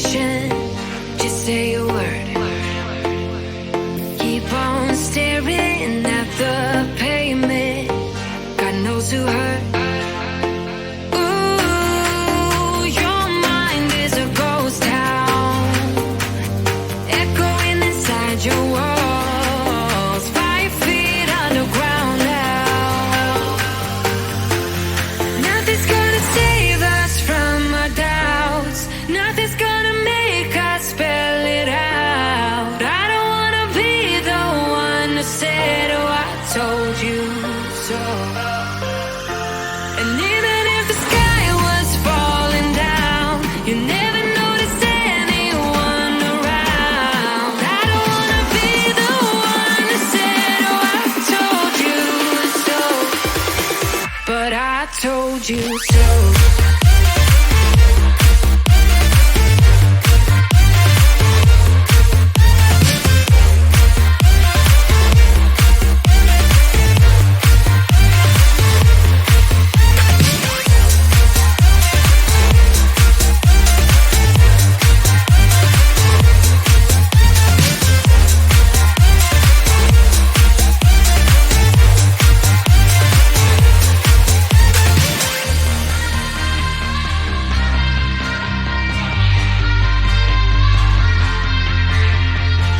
patient, just say a word. Keep on staring at the pavement. God knows who hurt. Ooh, your mind is a ghost town, echoing inside your walls, 5 feet underground now. Nothing's gonna save us from our doubts. Nothing's gonna make us spell it out. I don't wanna be the one who said, oh, I told you so. And even if the sky was falling down, you never noticed anyone around. I don't wanna be the one who said, oh, I told you so. But I told you so.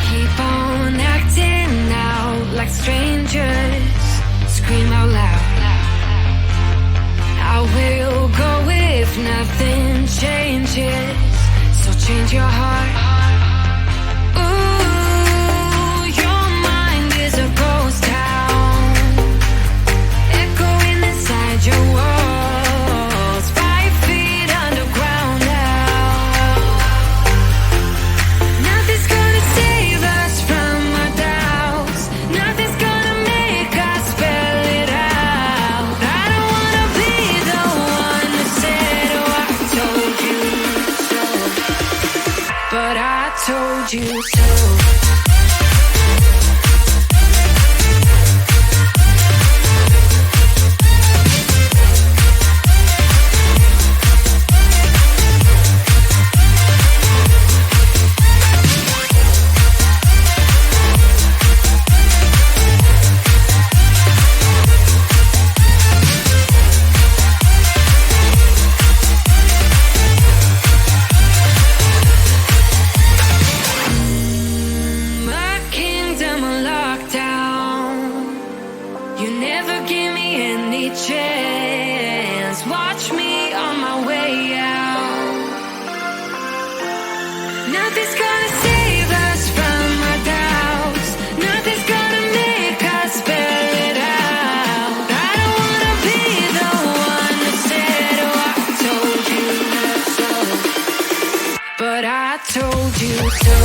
Keep on acting out like strangers. Scream out loud. I will go if nothing changes. So change your heart. Ooh, your mind is a ghost town, echoing inside your walls, 5 feet underground now. Nothing's gonna save us from our doubts. Nothing's gonna make us spell it out. I don't wanna be the one who said, oh, I told you so. But I told you so. My kingdom on lockdown. You never give me any chance. Watch me on my way out. Nothing's gonna save us from our doubts. Nothing's gonna make us spell it out. I don't wanna be the one who said, oh, I told you so. But I told you so.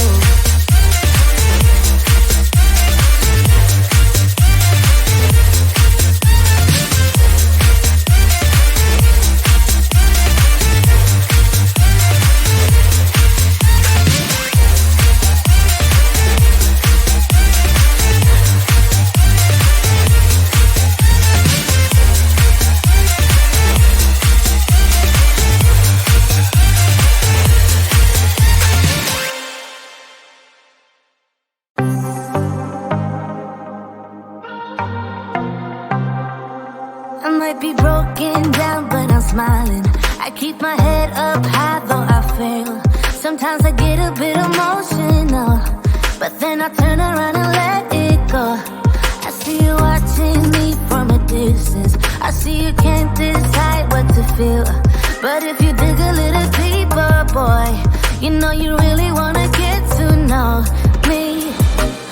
I might be broken down, but I'm smiling. I keep my head up high, though I fail. Sometimes I get a bit emotional, but then I turn around and let it go. I see you watching me from a distance. I see you can't decide what to feel, but if you dig a little deeper, boy, you know you really wanna get to know me.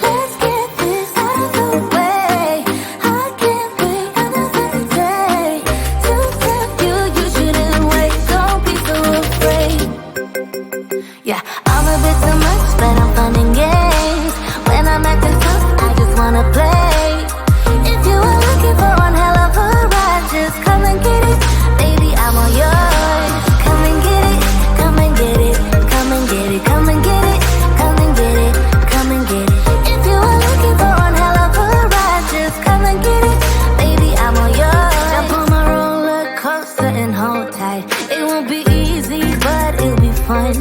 Let's get this out of the way. I can't wait another day to tell you you shouldn't wait. Don't be so afraid. Yeah, I'm a bit too much, but I'm fun and games. When I'm acting tough, I just wanna play. If you are looking for one hell of a ride, just come and get it. Baby, I'm all yours. Come and get it, come and get it, come and get it, come and get it, come and get it, come and get it. If you are looking for one hell of a ride, just come and get it. Baby, I'm all yours. Jump on my roller coaster and hold tight. It won't be easy, but it'll be fun.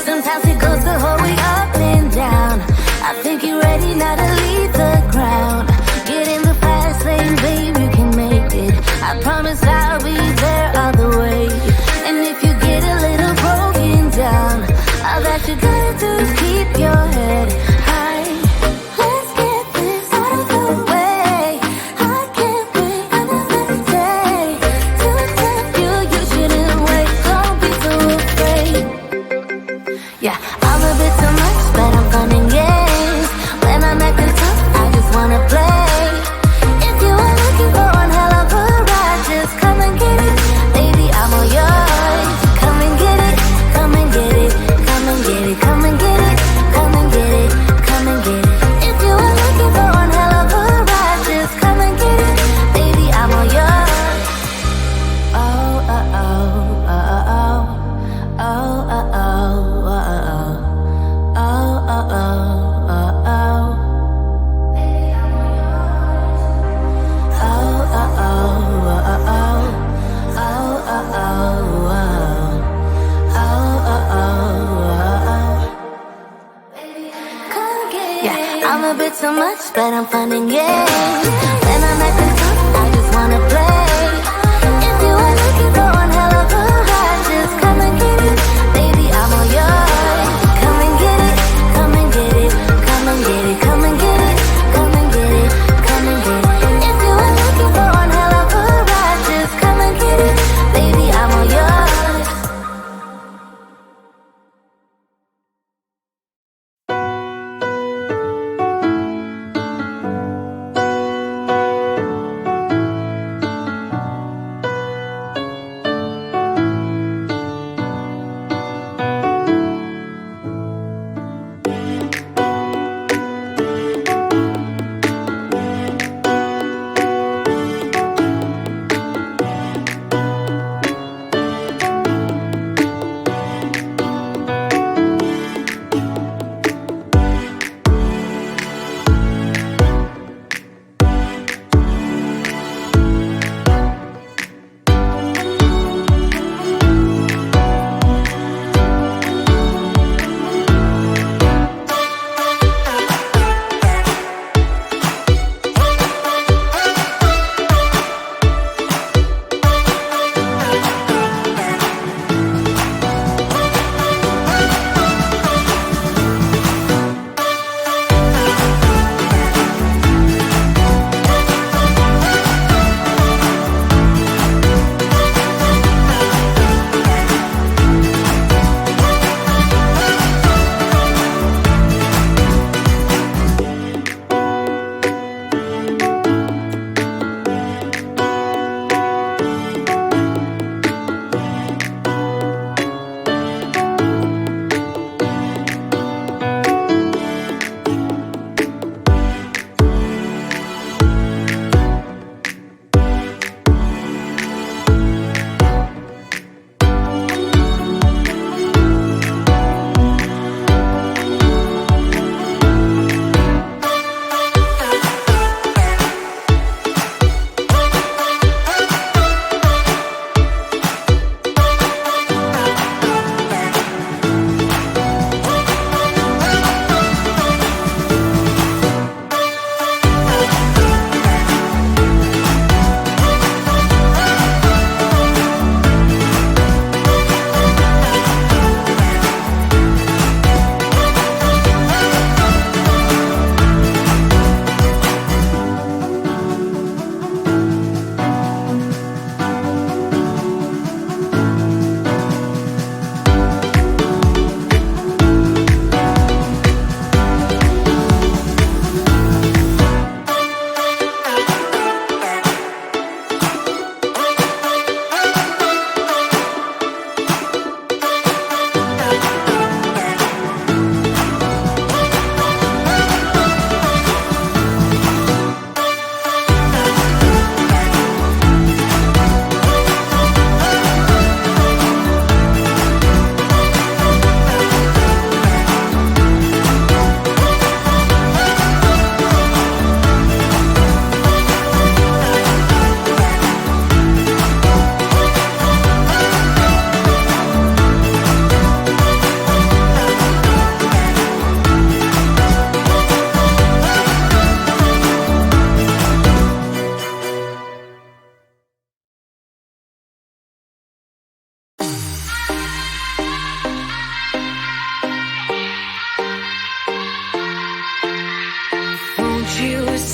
Sometimes it goes the whole way up and down. I think you're ready now to leave the ground. Get in the fast lane, babe, you can make it. I promise I'll be there all the way. And if you get a little broken down, all that you gotta do is keep your head high. Let's get this out of the way. I can't wait another day to tell you you shouldn't wait. Don't be so afraid. Yeah, I'm a bit too much, but I'm fun and games. When I'm acting tough, I just wanna play. If you are looking for one hell of a ride, just come and get it. Baby, I'm all yours. Come and get it, come and get it, come and get it, come and get it, come and get it, come and get it. If you are looking for one hell of a ride, just come and get it. Baby, I'm all yours. Oh, oh, oh, oh, oh, oh, oh, oh, oh, oh. Oh, oh, oh, oh, oh. Baby, I'm all yours. Oh, oh, oh, oh, oh, oh. Oh, oh, oh, oh. Oh, oh, oh, oh. Come get it. Yeah, I'm a bit too much, but I'm fun and games. When I'm acting tough, I just wanna play. If you are looking for one hell of a ride, just come and get it. Baby, I'm all yours. Come and get it, come and get it, come and get it, come and get it, come and get it, come and get it. If you are looking for one hell of a ride, just come and get it. Baby, I'm all yours.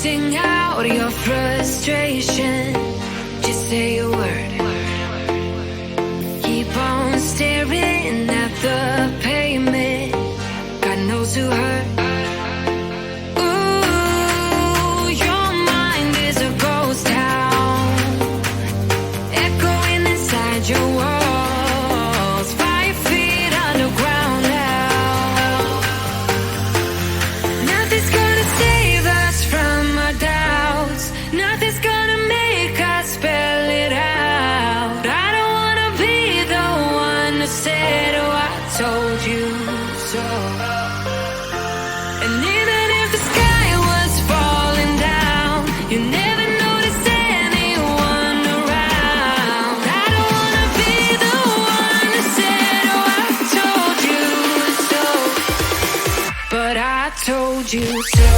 sing out your frustration. Just say a word. Keep on staring at the pavement. God knows who hurt. Ooh, your mind is a ghost town, echoing inside your walls. 5 feet underground now. Nothing's gonna save us from our doubts. Nothing's gonna make us spell it out. I don't wanna be the one to say, oh, I told you so. And even if the sky was falling down, you never notice anyone around. I don't wanna be the one to say, oh, I told you so. But I told you so.